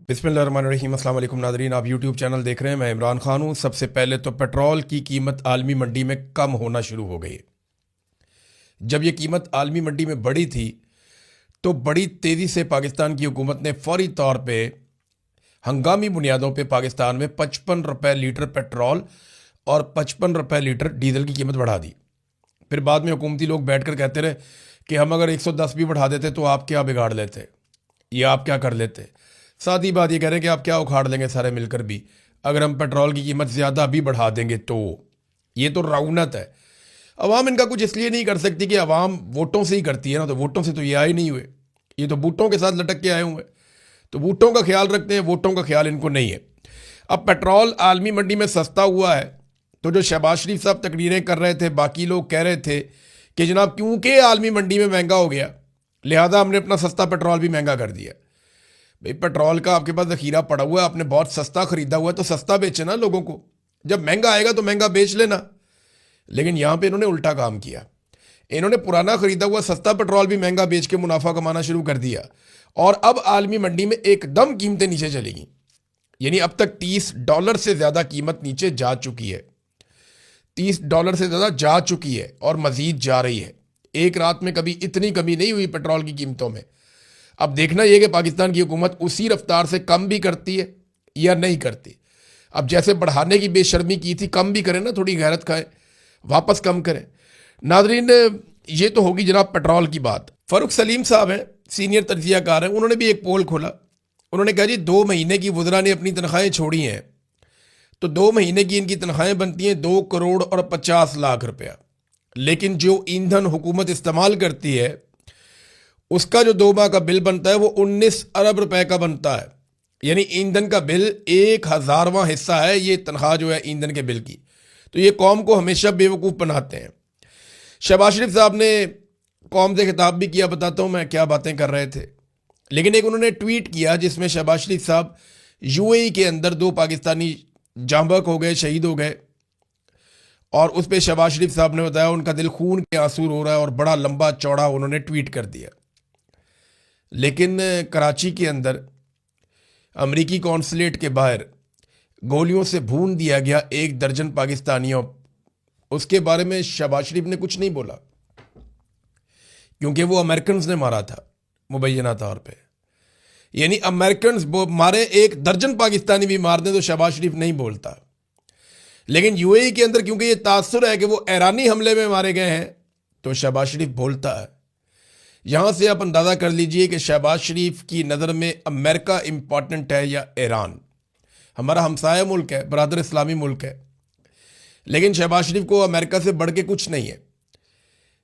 बिस्मिल्लाहिर्रहमानिर्रहीम। अस्सलाम वालेकुम नाज़रीन, आप यूट्यूब चैनल देख रहे हैं। मैं इमरान खान हूँ। सबसे पहले तो पेट्रोल की कीमत आलमी मंडी में कम होना शुरू हो गई है। जब ये कीमत आलमी मंडी में बढ़ी थी तो बड़ी तेज़ी से पाकिस्तान की हुकूमत ने फौरी तौर पे हंगामी बुनियादों पे पाकिस्तान में 55 रुपये लीटर पेट्रोल और 55 रुपये लीटर डीजल की कीमत बढ़ा दी। फिर बाद में हुकूमती लोग बैठ कर कहते रहे कि हम अगर 110 भी बढ़ा देते तो आप क्या बिगाड़ लेते या आप क्या कर लेते। साथ ही बात ये कह रहे हैं कि आप क्या उखाड़ लेंगे सारे मिलकर भी अगर हम पेट्रोल की कीमत ज़्यादा भी बढ़ा देंगे तो। ये तो रौनत है। अवाम इनका कुछ इसलिए नहीं कर सकती कि अवाम वोटों से ही करती है ना, तो वोटों से तो ये आए नहीं हुए, ये तो बूटों के साथ लटक के आए हुए, तो बूटों का ख्याल रखते हैं, वोटों का ख्याल इनको नहीं है। अब पेट्रोल आलमी मंडी में सस्ता हुआ है तो जो शहबाज शरीफ साहब तकरीरें कर रहे थे, बाकी लोग कह रहे थे कि जनाब क्योंकि आलमी मंडी में महंगा हो गया लिहाजा हमने अपना सस्ता पेट्रोल भी महंगा कर दिया। भाई पेट्रोल का आपके पास ज़ख़ीरा पड़ा हुआ है, आपने बहुत सस्ता ख़रीदा हुआ है तो सस्ता बेचे ना लोगों को। जब महंगा आएगा तो महंगा बेच लेना। लेकिन यहाँ पे इन्होंने उल्टा काम किया। इन्होंने पुराना ख़रीदा हुआ सस्ता पेट्रोल भी महंगा बेच के मुनाफा कमाना शुरू कर दिया और अब आलमी मंडी में एकदम कीमतें नीचे चलेगी। यानी अब तक $30 से ज़्यादा कीमत नीचे जा चुकी है, $30 से ज़्यादा जा चुकी है और मज़ीद जा रही है। एक रात में कभी इतनी कमी नहीं हुई पेट्रोल की कीमतों में। अब देखना यह कि पाकिस्तान की हुकूमत उसी रफ्तार से कम भी करती है या नहीं करती। अब जैसे बढ़ाने की बेशर्मी की थी, कम भी करें ना, थोड़ी गैरत खाएं, वापस कम करें। नाजरीन, ये तो होगी जनाब पेट्रोल की बात। फ़ारूक सलीम साहब हैं, सीनियर तज्ज़ियाकार हैं, उन्होंने भी एक पोल खोला। उन्होंने कहा जी 2 महीने की वज़रा ने अपनी तनख्वाहें छोड़ी हैं तो 2 महीने की इनकी तनख्वाहें बनती हैं 2 करोड़ और 50 लाख रुपया। लेकिन जो ईंधन हुकूमत इस्तेमाल करती है उसका जो 2 माह का बिल बनता है वो 19 अरब रुपए का बनता है। यानी ईंधन का बिल 1,000वां हिस्सा है ये तनख्वाह जो है ईंधन के बिल की। तो ये कौम को हमेशा बेवकूफ़ बनाते हैं। शहबाज शरीफ साहब ने कौम से खिताब भी किया, बताता हूँ मैं क्या बातें कर रहे थे। लेकिन एक उन्होंने ट्वीट किया जिसमें शहबाज शरीफ साहब यूएई के अंदर 2 पाकिस्तानी जांबक हो गए, शहीद हो गए, और उस पर शहबाज शरीफ साहब ने बताया उनका दिल खून के आंसू रो रहा है और बड़ा लंबा चौड़ा उन्होंने ट्वीट कर दिया। लेकिन कराची के अंदर अमरीकी कौंसलेट के बाहर गोलियों से भून दिया गया 1 दर्जन पाकिस्तानियों, उसके बारे में शहबाज शरीफ ने कुछ नहीं बोला क्योंकि वो अमेरिकन ने मारा था मुबैना तौर पे। यानी अमेरिकन मारे 1 दर्जन पाकिस्तानी भी मार दें तो शहबाज शरीफ नहीं बोलता। लेकिन यूएई के अंदर क्योंकि ये तासुर है कि वो ईरानी हमले में मारे गए हैं तो शहबाज शरीफ बोलता है। यहाँ से आप अंदाज़ा कर लीजिए कि शहबाज शरीफ की नज़र में अमेरिका इम्पॉर्टेंट है या ईरान। हमारा हमसाया मुल्क है, बरादर इस्लामी मुल्क है, लेकिन शहबाज शरीफ को अमेरिका से बढ़ के कुछ नहीं है।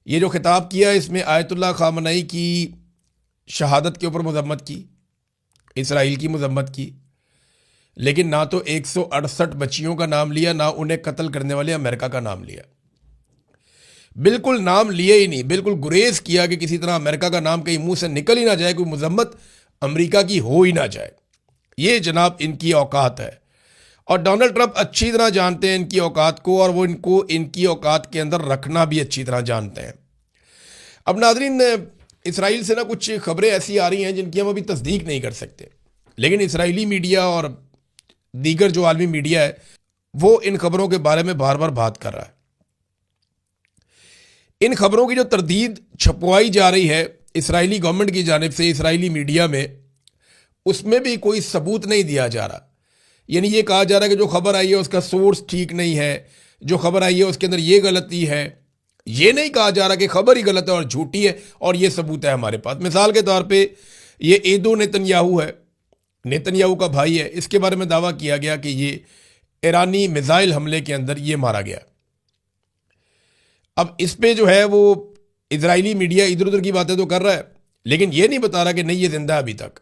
ये जो खिताब किया इसमें आयतुल्लाह खामनई की शहादत के ऊपर मजम्मत की, इसराइल की मजम्मत की, लेकिन ना तो 168 बच्चियों का नाम लिया, ना उन्हें कत्ल करने वाले अमेरिका का नाम लिया। बिल्कुल नाम लिए ही नहीं, बिल्कुल गुरेज किया कि किसी तरह अमेरिका का नाम कहीं मुंह से निकल ही ना जाए, कोई मजम्मत अमेरिका की हो ही ना जाए। ये जनाब इनकी औकात है और डोनाल्ड ट्रंप अच्छी तरह जानते हैं इनकी औकात को और वो इनको इनकी औकात के अंदर रखना भी अच्छी तरह जानते हैं। अब नाजरीन, इसराइल से ना कुछ खबरें ऐसी आ रही हैं जिनकी हम अभी तस्दीक नहीं कर सकते, लेकिन इसराइली मीडिया और दीगर जो आलमी मीडिया है वो इन खबरों के बारे में बार बार बात कर रहा है। इन खबरों की जो तरदीद छपवाई जा रही है इसराइली गवर्नमेंट की जानिब से इसराइली मीडिया में, उसमें भी कोई सबूत नहीं दिया जा रहा। यानी ये कहा जा रहा है कि जो खबर आई है उसका सोर्स ठीक नहीं है, जो खबर आई है उसके अंदर ये गलती है। ये नहीं कहा जा रहा कि खबर ही गलत है और झूठी है और ये सबूत है हमारे पास। मिसाल के तौर पे ये एदो नेतन्याहू है, नेतन्याहू का भाई है, इसके बारे में दावा किया गया कि ये ईरानी मिसाइल हमले के अंदर ये मारा गया। अब इस पे जो है वो इजरायली मीडिया इधर उधर की बातें तो कर रहा है, लेकिन ये नहीं बता रहा कि नहीं ये जिंदा है, अभी तक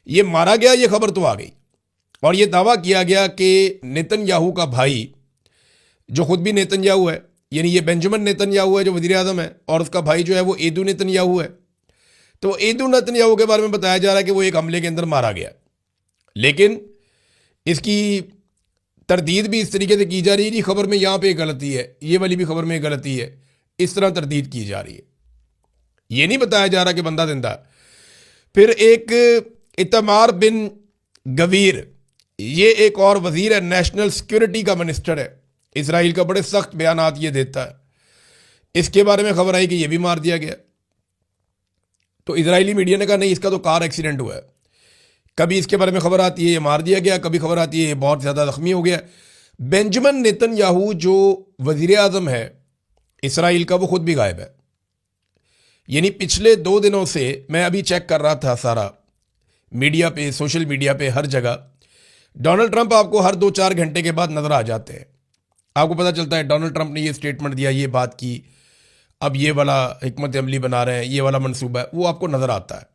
ये मारा गया, ये खबर तो आ गई। और ये दावा किया गया कि नेतन्याहू का भाई, जो खुद भी नेतन्याहू है, यानी ये बेंजामिन नेतन्याहू है जो वज़ीर आज़म है, और उसका भाई जो है वो एदू नेतन्याहू है, तो एदू नेतन्याहू के बारे में बताया जा रहा है कि वो एक हमले के अंदर मारा गया। लेकिन इसकी तरदीद भी इस तरीके से की जा रही है कि खबर में यहाँ पे गलती है, ये वाली भी खबर में गलती है, इस तरह तरदीद की जा रही है। ये नहीं बताया जा रहा कि बंदा जिंदा है। फिर एक इतमार बिन गवीर, ये एक और वजीर है, नेशनल सिक्योरिटी का मिनिस्टर है इसराइल का, बड़े सख्त बयानात ये देता है। इसके बारे में खबर आई कि ये भी मार दिया गया। तो इजरायली मीडिया ने कहा नहीं, इसका तो कार एक्सीडेंट हुआ है। कभी इसके बारे में खबर आती है ये मार दिया गया, कभी खबर आती है ये बहुत ज़्यादा जख्मी हो गया। बेंजामिन नेतन्याहू जो वजीर आज़म है इसराइल का, वो खुद भी गायब है। यानी पिछले 2 दिनों से मैं अभी चेक कर रहा था सारा मीडिया पे, सोशल मीडिया पे, हर जगह डोनाल्ड ट्रंप आपको हर 2-4 घंटे के बाद नजर आ जाते हैं। आपको पता चलता है डोनाल्ड ट्रंप ने ये स्टेटमेंट दिया, ये बात की, अब ये वाला हिकमत अमली बना रहे हैं, ये वाला मंसूबा है, वो आपको नजर आता है।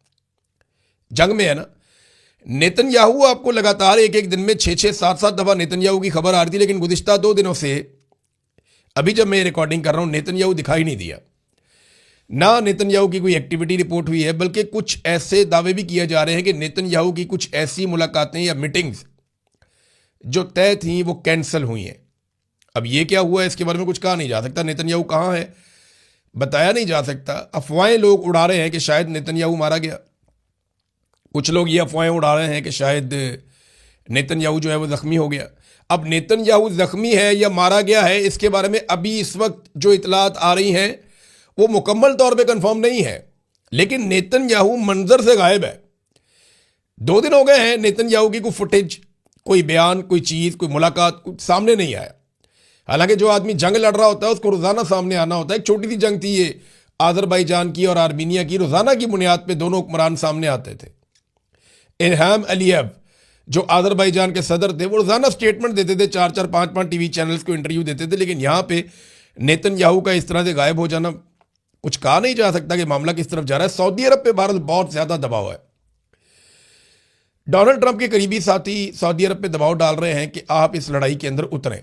जंग में है ना, नेतन्याहू आपको लगातार एक दिन में 6-6, 7-7 दफा नेतन्याहू की खबर आ रही थी, लेकिन गुज़िश्ता 2 दिनों से, अभी जब मैं रिकॉर्डिंग कर रहा हूं, नेतन्याहू दिखाई नहीं दिया। ना नेतन्याहू की कोई एक्टिविटी रिपोर्ट हुई है, बल्कि कुछ ऐसे दावे भी किए जा रहे हैं कि नेतन्याहू की कुछ ऐसी मुलाकातें या मीटिंग्स जो तय थी वो कैंसिल हुई हैं। अब ये क्या हुआ है इसके बारे में कुछ कहा नहीं जा सकता। नेतन्याहू कहाँ है बताया नहीं जा सकता। अफवाहें लोग उड़ा रहे हैं कि शायद नेतन्याहू मारा गया। कुछ लोग ये अफवाहें उड़ा रहे हैं कि शायद नेतन्याहू जो है वो ज़ख्मी हो गया। अब नेतन्याहू ज़ख्मी है या मारा गया है, इसके बारे में अभी इस वक्त जो इतलात आ रही हैं वो मुकम्मल तौर पे कंफर्म नहीं है, लेकिन नेतन्याहू मंजर से गायब है। 2 दिन हो गए हैं, नेतन्याहू की कोई फुटेज, कोई बयान, कोई चीज़, कोई मुलाकात कुछ सामने नहीं आया। हालांकि जो आदमी जंग लड़ रहा होता है उसको रोज़ाना सामने आना होता है। एक छोटी सी जंग थी ये आज़रबाईजान की और आर्मीनिया की, रोज़ाना की बुनियाद पे दोनों हुक्मरान सामने आते थे। इल्हाम अलीयव जो आज़रबाईजान के सदर थे, वो रोज़ाना स्टेटमेंट देते थे, 4-4, 5-5 टीवी चैनल्स को इंटरव्यू देते थे। लेकिन यहाँ पे नेतन्याहू का इस तरह से गायब हो जाना, कुछ कहा नहीं जा सकता कि मामला किस तरफ जा रहा है। सऊदी अरब पे भारत बहुत ज़्यादा दबाव है। डोनाल्ड ट्रंप के करीबी साथी सऊदी अरब पे दबाव डाल रहे हैं कि आप इस लड़ाई के अंदर उतरें,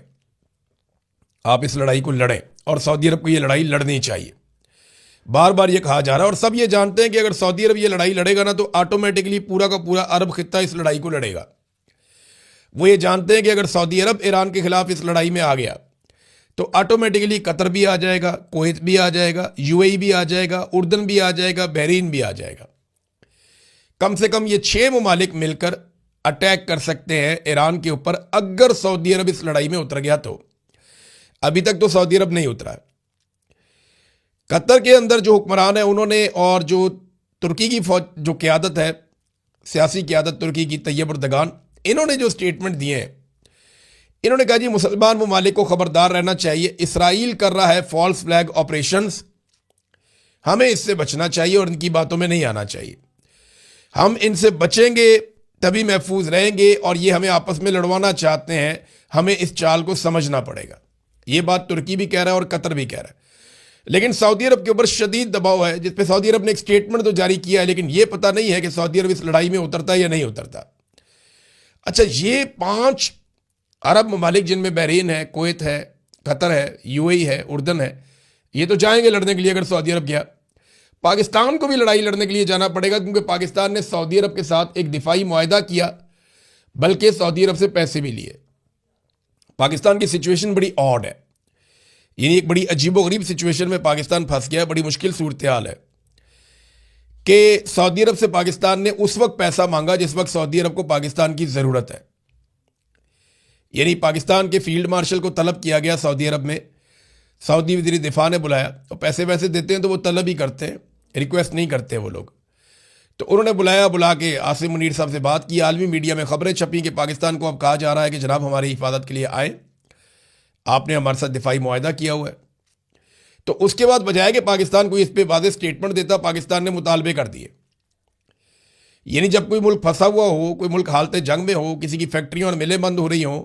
आप इस लड़ाई को लड़ें, और सऊदी अरब को ये लड़ाई लड़नी चाहिए। बार बार ये कहा जा रहा है और सब ये जानते हैं कि अगर सऊदी अरब ये लड़ाई लड़ेगा ना, तो ऑटोमेटिकली पूरा का पूरा अरब खित्ता इस लड़ाई को लड़ेगा। वो ये जानते हैं कि अगर सऊदी अरब ईरान के खिलाफ इस लड़ाई में आ गया तो ऑटोमेटिकली कतर भी आ जाएगा, कुवैत भी आ जाएगा, यूएई भी आ जाएगा, उर्दन भी आ जाएगा, बहरीन भी आ जाएगा। कम से कम ये 6 ममालिक मिलकर अटैक कर सकते हैं ईरान के ऊपर, अगर सऊदी अरब इस लड़ाई में उतर गया तो। अभी तक तो सऊदी अरब नहीं उतरा है। कतर के अंदर जो हुक्मरान है उन्होंने, और जो तुर्की की फौज जो क़यादत है, सियासी क़यादत तुर्की की, तैयब अर्दगान, इन्होंने जो स्टेटमेंट दिए हैं, इन्होंने कहा जी मुसलमान ममालिक को खबरदार रहना चाहिए, इसराइल कर रहा है फॉल्स फ्लैग ऑपरेशंस, हमें इससे बचना चाहिए और इनकी बातों में नहीं आना चाहिए। हम इनसे बचेंगे तभी महफूज रहेंगे, और ये हमें आपस में लड़वाना चाहते हैं, हमें इस चाल को समझना पड़ेगा। ये बात तुर्की भी कह रहा है और कतर भी कह रहा है। लेकिन सऊदी अरब के ऊपर शदीद दबाव है, जिसपे सऊदी अरब ने एक स्टेटमेंट तो जारी किया है, लेकिन ये पता नहीं है कि सऊदी अरब इस लड़ाई में उतरता है या नहीं उतरता। अच्छा, ये 5 अरब ममालिक जिनमें बहरीन है, कुवैत है, कतर है, यूएई है, उर्दन है, ये तो जाएंगे लड़ने के लिए अगर सऊदी अरब गया। पाकिस्तान को भी लड़ाई लड़ने के लिए जाना पड़ेगा, क्योंकि पाकिस्तान ने सऊदी अरब के साथ एक दिफाई मुआहदा किया, बल्कि सऊदी अरब से पैसे भी लिए। पाकिस्तान की सिचुएशन बड़ी ऑड है, यानी एक बड़ी अजीबोगरीब सिचुएशन में पाकिस्तान फंस गया है। बड़ी मुश्किल सूरत हाल है कि सऊदी अरब से पाकिस्तान ने उस वक्त पैसा मांगा जिस वक्त सऊदी अरब को पाकिस्तान की ज़रूरत है। यानी पाकिस्तान के फील्ड मार्शल को तलब किया गया सऊदी अरब में, सऊदी वज़ीर दिफा ने बुलाया, तो पैसे वैसे देते हैं तो वो तलब ही करते हैं, रिक्वेस्ट नहीं करते वो लोग। तो उन्होंने बुलाया, बुला के आसिम मुनीर साहब से बात की। आलमी मीडिया में खबरें छपी कि पाकिस्तान को अब कहा जा रहा है कि जनाब हमारी हिफाजत के लिए आए, आपने हमारे साथ दिफाई मुआहदा किया हुआ है। तो उसके बाद बजाय कि पाकिस्तान को इस पर वाज़ेह स्टेटमेंट देता, पाकिस्तान ने मुतालबे कर दिए। यानी जब कोई मुल्क फंसा हुआ हो, कोई मुल्क हालत जंग में हो, किसी की फैक्ट्रियाँ और मिलें बंद हो रही हों,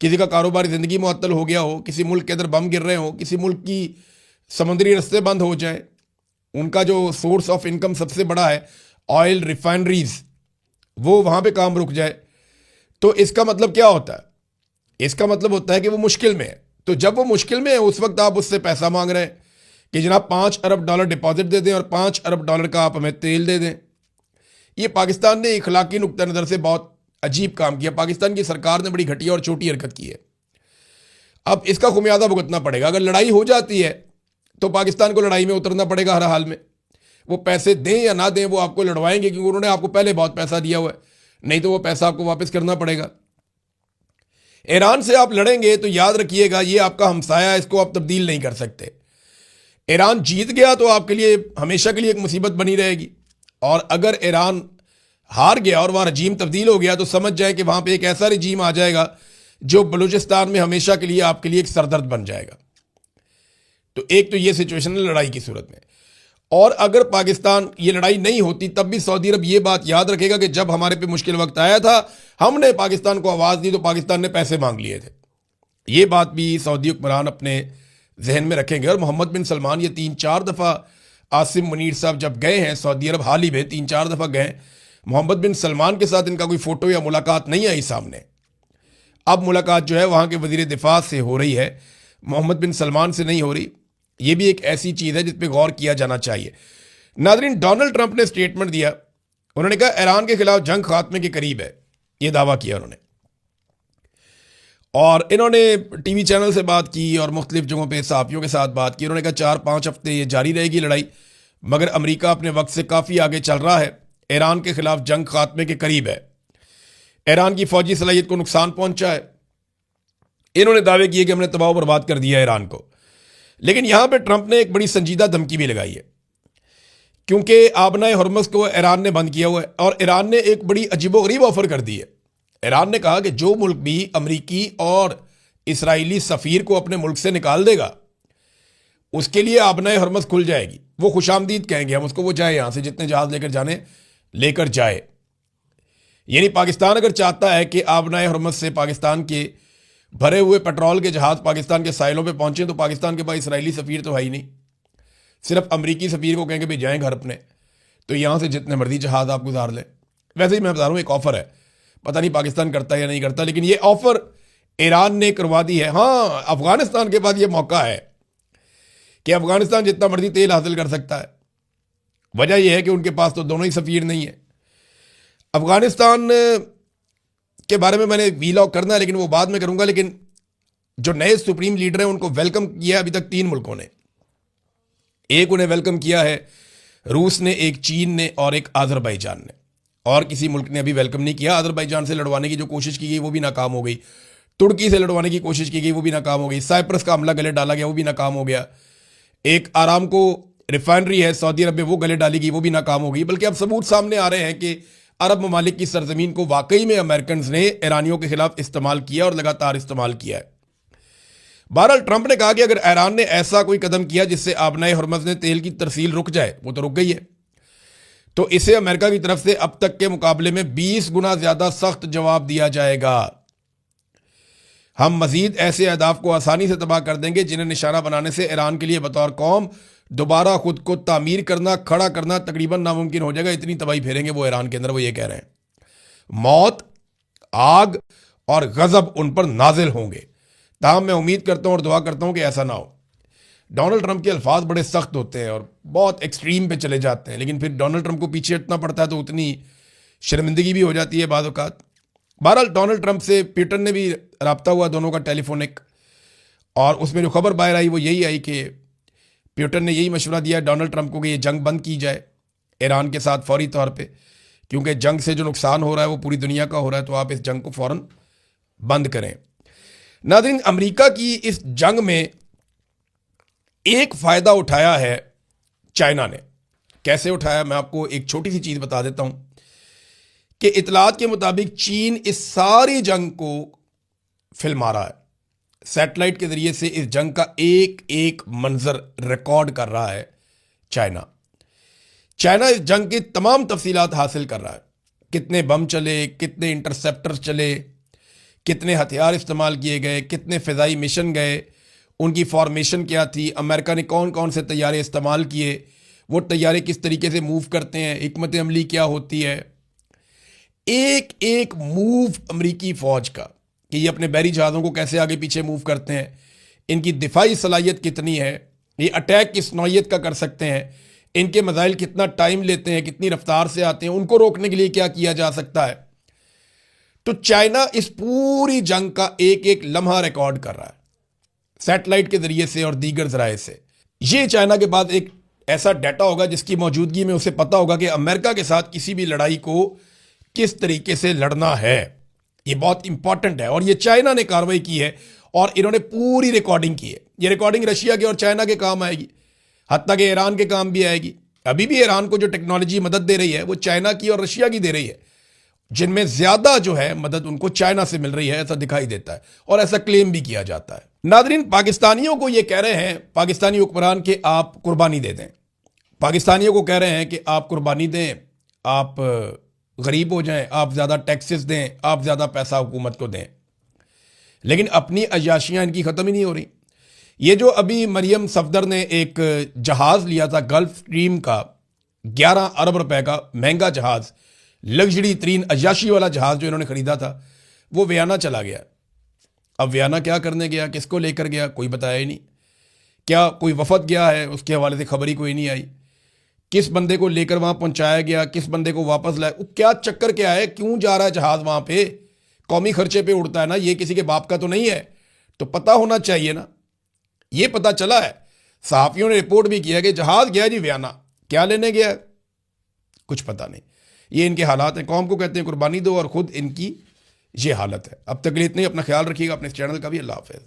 किसी का कारोबारी ज़िंदगी मुअत्तल हो गया हो, किसी मुल्क के अंदर बम गिर रहे हो, किसी मुल्क की समुद्री रस्ते बंद हो जाए, उनका जो सोर्स ऑफ इनकम सबसे बड़ा है ऑयल रिफाइनरीज, वो वहाँ पे काम रुक जाए, तो इसका मतलब क्या होता है? इसका मतलब होता है कि वो मुश्किल में है। तो जब वो मुश्किल में है उस वक्त आप उससे पैसा मांग रहे हैं कि जनाब $5 अरब डिपॉजिट दे दें और $5 अरब का आप हमें तेल दे दें। ये पाकिस्तान ने इखलाकी नुक्ता नज़र से बहुत अजीब काम किया। पाकिस्तान की सरकार ने बड़ी घटिया और छोटी हरकत की है। अब इसका खुमियाजा भुगतना पड़ेगा। अगर लड़ाई हो जाती है तो पाकिस्तान को लड़ाई में उतरना पड़ेगा हर हाल में। वो पैसे दें या ना दें, वो आपको लड़वाएंगे क्योंकि उन्होंने आपको पहले बहुत पैसा दिया हुआ है, नहीं तो वो पैसा आपको वापस करना पड़ेगा। ईरान से आप लड़ेंगे तो याद रखिएगा ये आपका हमसाया है, इसको आप तब्दील नहीं कर सकते। ईरान जीत गया तो आपके लिए हमेशा के लिए एक मुसीबत बनी रहेगी, और अगर ईरान हार गया और वहाँ रजीम तब्दील हो गया तो समझ जाए कि वहाँ पे एक ऐसा रजीम आ जाएगा जो बलूचिस्तान में हमेशा के लिए आपके लिए एक सरदर्द बन जाएगा। तो एक तो ये सिचुएशन है लड़ाई की सूरत में। और अगर पाकिस्तान ये लड़ाई नहीं होती तब भी सऊदी अरब ये बात याद रखेगा कि जब हमारे पे मुश्किल वक्त आया था हमने पाकिस्तान को आवाज़ दी तो पाकिस्तान ने पैसे मांग लिए थे। ये बात भी सऊदी हुक्मरान अपने जहन में रखेंगे। और मोहम्मद बिन सलमान ये 3-4 दफ़ा, आसिम मुनीर साहब जब गए हैं सऊदी अरब हाल ही में 3-4 दफ़ा गए, मोहम्मद बिन सलमान के साथ इनका कोई फ़ोटो या मुलाकात नहीं आई सामने। अब मुलाकात जो है वहाँ के वज़ीर दिफा से हो रही है, मोहम्मद बिन सलमान से नहीं हो रही। ये भी एक ऐसी चीज़ है जिस पर गौर किया जाना चाहिए। नाज़रीन, डोनाल्ड ट्रंप ने स्टेटमेंट दिया, उन्होंने कहा ईरान के खिलाफ जंग खात्मे के करीब है, ये दावा किया उन्होंने। और इन्होंने टीवी चैनल से बात की और मुख्तलिफ जगहों पे सहाफ़ियों के साथ बात की। उन्होंने कहा 4-5 हफ्ते ये जारी रहेगी लड़ाई, मगर अमेरिका अपने वक्त से काफ़ी आगे चल रहा है, ईरान के खिलाफ जंग खात्मे के करीब है, ईरान की फौजी सलाहियत को नुकसान पहुंचा है। इन्होंने दावे किए कि हमने तबाह बर्बाद कर दिया ईरान को। लेकिन यहां पे ट्रंप ने एक बड़ी संजीदा धमकी भी लगाई है, क्योंकि आबनाए हुर्मुज़ को ईरान ने बंद किया हुआ है और ईरान ने एक बड़ी अजीबोगरीब ऑफर कर दी है। ईरान ने कहा कि जो मुल्क भी अमरीकी और इसराइली सफ़ीर को अपने मुल्क से निकाल देगा उसके लिए आबनाए हुर्मुज़ खुल जाएगी। वो खुशामदीद कहेंगे हम उसको, वो जाए यहां से, जितने जहाज लेकर जाने लेकर जाए। यानी पाकिस्तान अगर चाहता है कि आबनाए हुर्मुज़ से पाकिस्तान के भरे हुए पेट्रोल के जहाज पाकिस्तान के साहिलों पे पहुंचे तो पाकिस्तान के पास इसराइली सफ़ीर तो है ही नहीं, सिर्फ अमरीकी सफ़ीर को कहेंगे भाई जाएं घर अपने, तो यहाँ से जितने मर्जी जहाज आप गुजार लें। वैसे ही मैं बता रहा हूँ एक ऑफ़र है, पता नहीं पाकिस्तान करता है या नहीं करता, लेकिन ये ऑफ़र ईरान ने करवा दी है। हाँ, अफ़गानिस्तान के पास ये मौका है कि अफ़गानिस्तान जितना मर्जी तेल हासिल कर सकता है। वजह यह है कि उनके पास तो दोनों ही सफ़ीर नहीं है। अफ़गानिस्तान के बारे में मैंने वीलॉग करना है लेकिन वो बाद में करूंगा। लेकिन जो नए सुप्रीम लीडर हैं उनको वेलकम किया अभी तक 3 मुल्कों ने। एक उन्हें वेलकम किया है रूस ने, एक चीन ने और एक अज़रबैजान ने, और किसी मुल्क ने अभी वेलकम नहीं किया। अज़रबैजान से लड़वाने की जो कोशिश की गई वो भी नाकाम हो गई, तुर्की से लड़वाने की कोशिश की गई वो भी नाकाम हो गई, साइप्रस का हमला गले डाला गया वो भी नाकाम हो गया, एक आरामको रिफाइनरी है सऊदी अरब में वो गले डाली गई वो भी नाकाम हो गई। बल्कि अब सबूत सामने आ रहे हैं कि अरब ममालिक की सरजमीन को वाकई में अमेरिकन ने ईरानियों के खिलाफ इस्तेमाल किया और लगातार इस्तेमाल किया है। बहरहाल ट्रंप ने कहा कि अगर ईरान ने ऐसा कोई कदम किया जिससे आबनाए हुर्मुज़ ने तेल की तरसील रुक जाए, वो तो रुक गई है, तो इसे अमेरिका की तरफ से अब तक के मुकाबले में 20 गुना ज्यादा सख्त जवाब दिया जाएगा। हम मजीद ऐसे अहदाफ को आसानी से तबाह कर देंगे जिन्हें निशाना बनाने से ईरान के लिए बतौर कौम दोबारा खुद को तामीर करना, खड़ा करना तकरीबन नामुमकिन हो जाएगा। इतनी तबाही फेरेंगे वो ईरान के अंदर, वो ये कह रहे हैं। मौत, आग और गजब उन पर नाजिल होंगे। ताहम मैं उम्मीद करता हूं और दुआ करता हूं कि ऐसा ना हो। डोनाल्ड ट्रंप के अल्फाज बड़े सख्त होते हैं और बहुत एक्सट्रीम पे चले जाते हैं, लेकिन फिर डोनाल्ड ट्रंप को पीछे हटना पड़ता है तो उतनी शर्मिंदगी भी हो जाती है बाद औक़ात। बहरहाल डोनाल्ड ट्रंप से पुतिन ने भी रब्ता हुआ, दोनों का टेलीफोनिक, और उसमें जो खबर बाहर आई वो यही आई कि पुतिन ने यही मशवरा दिया डोनाल्ड ट्रंप को कि ये जंग बंद की जाए ईरान के साथ फौरी तौर पे, क्योंकि जंग से जो नुकसान हो रहा है वो पूरी दुनिया का हो रहा है, तो आप इस जंग को फ़ौरन बंद करें। नाज़रीन, अमेरिका की इस जंग में एक फ़ायदा उठाया है चाइना ने। कैसे उठाया, मैं आपको एक छोटी सी चीज़ बता देता हूँ कि इतलात के मुताबिक चीन इस सारी जंग को फिल्मा रहा है, सैटेलाइट के ज़रिए से इस जंग का एक एक मंजर रिकॉर्ड कर रहा है। चाइना इस जंग की तमाम तफसीलात हासिल कर रहा है, कितने बम चले, कितने इंटरसेप्टर चले, कितने हथियार इस्तेमाल किए गए, कितने फ़िज़ाई मिशन गए, उनकी फॉर्मेशन क्या थी, अमेरिका ने कौन कौन से तैयारे इस्तेमाल किए, वो तैयारे किस तरीके से मूव करते हैं, हिकमत अमली क्या होती है। एक एक मूव अमरीकी फ़ौज का कि ये अपने बहरी जहाज़ों को कैसे आगे पीछे मूव करते हैं, इनकी दिफाई सलाहियत कितनी है, ये अटैक किस नौइयत का कर सकते हैं, इनके मिसाइल कितना टाइम लेते हैं, कितनी रफ्तार से आते हैं, उनको रोकने के लिए क्या किया जा सकता है। तो चाइना इस पूरी जंग का एक एक लम्हा रिकॉर्ड कर रहा है सैटेलाइट के जरिए से और दीगर जराए से। ये चाइना के पास एक ऐसा डाटा होगा जिसकी मौजूदगी में उसे पता होगा कि अमेरिका के साथ किसी भी लड़ाई को किस तरीके से लड़ना है। ये बहुत इंपॉर्टेंट है। और ये चाइना ने कार्रवाई की है और इन्होंने पूरी रिकॉर्डिंग की है। ये रिकॉर्डिंग रशिया के और चाइना के काम आएगी, हत्ता के ईरान के काम भी आएगी। अभी भी ईरान को जो टेक्नोलॉजी मदद दे रही है वो चाइना की और रशिया की दे रही है, जिनमें ज्यादा जो है मदद उनको चाइना से मिल रही है, ऐसा दिखाई देता है और ऐसा क्लेम भी किया जाता है। नादरीन, पाकिस्तानियों को ये कह रहे हैं पाकिस्तानी हुक्मरान कि आप कुर्बानी दे दें, पाकिस्तानियों को कह रहे हैं कि आप कुर्बानी दें, आप गरीब हो जाएं, आप ज़्यादा टैक्सेस दें, आप ज़्यादा पैसा हुकूमत को दें, लेकिन अपनी अयाशियाँ इनकी ख़त्म ही नहीं हो रही। ये जो अभी मरियम सफदर ने एक जहाज़ लिया था गल्फ स्ट्रीम का, 11 अरब रुपए का महंगा जहाज़, लग्जरी तरीन अयाशी वाला जहाज़ जो इन्होंने ख़रीदा था, वो वियना चला गया। अब वियना क्या करने गया, किसको लेकर गया, कोई बताया ही नहीं। क्या कोई वफद गया है, उसके हवाले से खबर ही कोई नहीं आई। किस बंदे को लेकर वहाँ पहुँचाया गया, किस बंदे को वापस लाया, वो क्या चक्कर क्या है, क्यों जा रहा है जहाज़ वहाँ पे, कौमी खर्चे पे उड़ता है ना, ये किसी के बाप का तो नहीं है, तो पता होना चाहिए ना। ये पता चला है, सहाफ़ियों ने रिपोर्ट भी किया कि जहाज़ गया जी वियना, क्या लेने गया कुछ पता नहीं। ये इनके हालात हैं। कौम को कहते हैं कुर्बानी दो और ख़ुद इनकी ये हालत है। अब तक के लिए इतने, अपना ख्याल रखिएगा, अपने इस चैनल का भी। अल्लाह हाफ़िज़।